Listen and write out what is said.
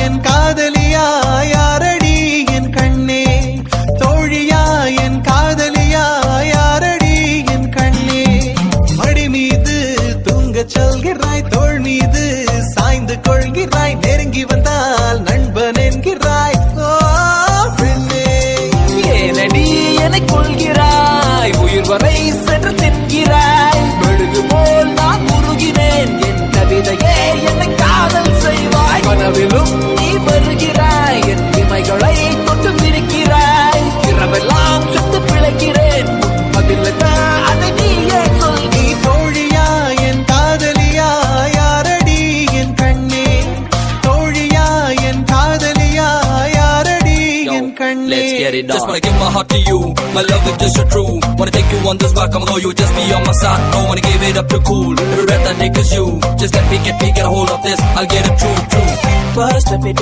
என் காதலியா யாரடி என் கண்ணே தோழியா என் காதலியா யாரடி என் கண்ணே மடி மீது தூங்கச் சொல்கிறாய் தோள் மீது சாய்ந்து கொள்கிறாய் நெருங்கி வந்தால் நண்பன் என்கிறாய் ஓ பெண்ணே ஏனடி என்னை கொள்கிறாய் உயிர் வரை சென்று தின்கிறாய் மெழுகு போல் நான் உருகினேன் என் கவிதையே என்னை காதல் செய்வாய் கனவிலும் நீ வருகிறாய் என் இமைகளை தொட்டு பிரிக்கிறாய் இரவெல்லாம் சுத்து பிழைக்கிறேன் அதில் அதை நீயே சொல் நீ தோழியா என் காதலியா யாரடி என் கண்ணே தோழியா என் காதலியா யாரடி என் கண்ணே Let's get it on. Just wanna give my heart to you, my love is just so true. Wanna take you on this rock, I'ma know you just be on my side. Don't wanna give it up too cool. Every breath I take is you. Just get me, get a hold of this. I'll get it true. First step it